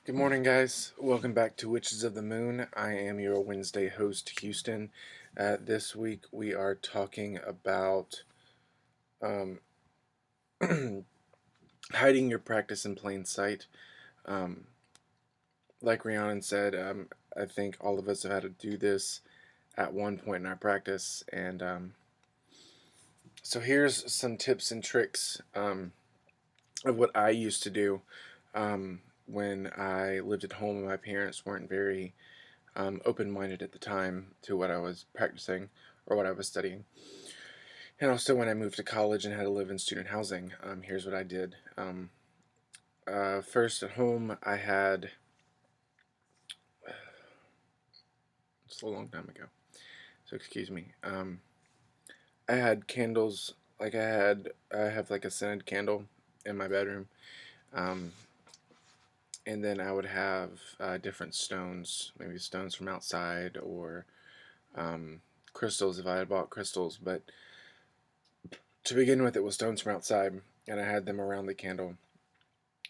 Good morning, guys. Welcome back to Witches of the Moon. I am your Wednesday host, Houston. This week we are talking about um, hiding your practice in plain sight. Um, like Rhiannon said, I think all of us have had to do this at one point in our practice. And so here's some tips and tricks of what I used to do when I lived at home and my parents weren't very open-minded at the time to what I was practicing or what I was studying. And also when I moved to college and had to live in student housing, here's what I did. First at home, I had, it's a long time ago, so excuse me. I had candles, I have like a scented candle in my bedroom. Um, and then I would have different stones, maybe stones from outside or um, crystals if I had bought crystals. But to begin with, it was stones from outside, and I had them around the candle.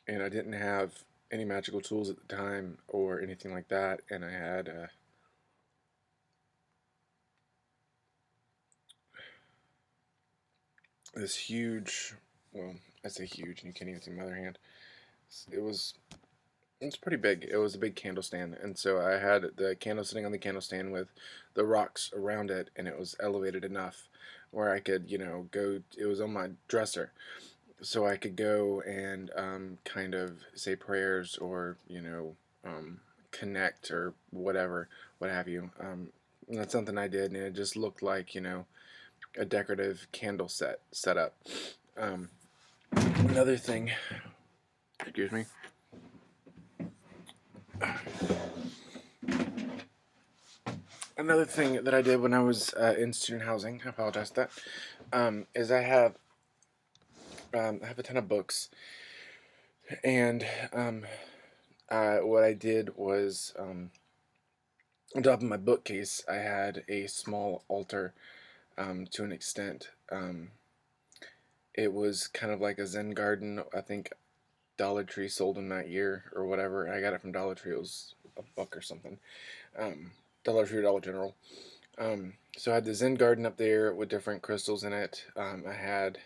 And I didn't have any magical tools at the time or anything like that. And I had this huge, well, I say huge, and you can't even see my other hand. It was it's pretty big. It was a big candle stand, and so I had the candle sitting on the candle stand with the rocks around it, and it was elevated enough where I could, go. It was on my dresser, so I could go and kind of say prayers or connect or whatever, what have you. And that's something I did, and it just looked like a decorative candle set up. Um, Another thing, excuse me. Another thing that I did when I was in student housing, I apologize for that, is I have a ton of books, and what I did was on top of my bookcase, I had a small altar to an extent. It was kind of like a Zen garden. I think Dollar Tree sold them that year or whatever. I got it from Dollar Tree. It was a buck or something. Um, Dollar Tree, Dollar General. So I had the Zen garden up there with different crystals in it. I had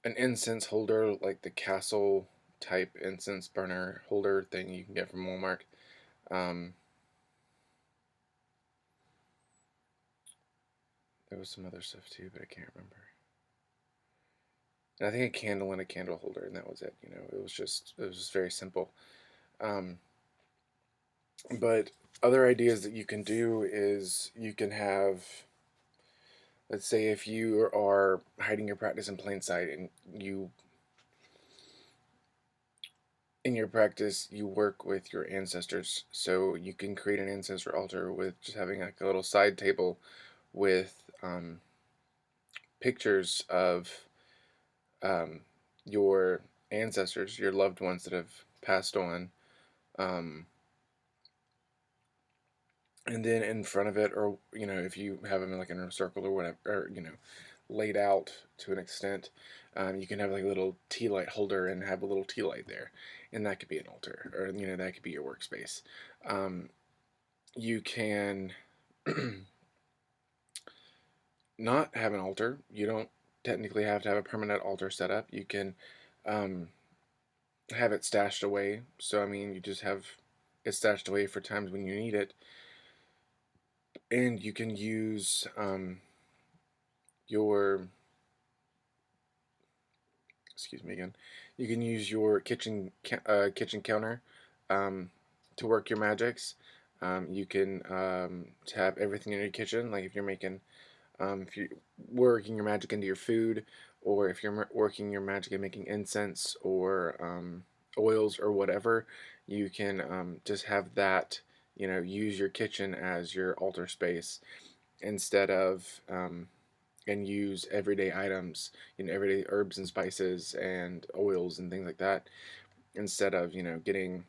an incense holder, like the castle type incense burner holder thing you can get from Walmart. Um, there was some other stuff too, but I can't remember. And I think a candle and a candle holder, and that was it. It was just very simple. Um, but other ideas that you can do is you can have, let's say, if you are hiding your practice in plain sight and you in your practice you work with your ancestors, so you can create an ancestor altar with just having like a little side table with pictures of um, your ancestors, your loved ones that have passed on, um, and then in front of it, or if you have them like in a circle or whatever, or laid out to an extent, you can have like a little tea light holder and have a little tea light there, and that could be an altar, or that could be your workspace. You can not have an altar. You don't technically have to have a permanent altar set up. You can um, have it stashed away. So I mean, you just have it stashed away for times when you need it, and you can use your excuse me again. You can use your kitchen counter um, to work your magics. You can have everything in your kitchen, like if you're making if you're working your magic into your food, or if you're working your magic and making incense or oils or whatever, you can just have that, use your kitchen as your altar space instead of, and use everyday items, everyday herbs and spices and oils and things like that, instead of, getting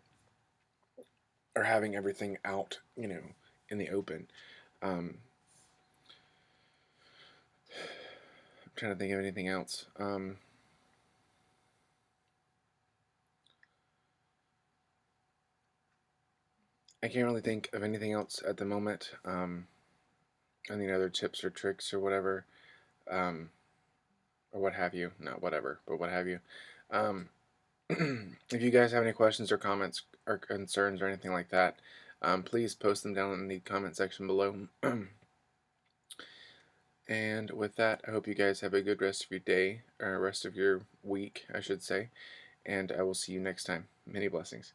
or having everything out, in the open. Um, I'm trying to think of anything else. I can't really think of anything else at the moment. Any other tips or tricks or whatever, um, or what have you. Not whatever, but what have you. Um, if you guys have any questions or comments or concerns or anything like that, please post them down in the comment section below. And with that, I hope you guys have a good rest of your day, or rest of your week, I should say. And I will see you next time. Many blessings.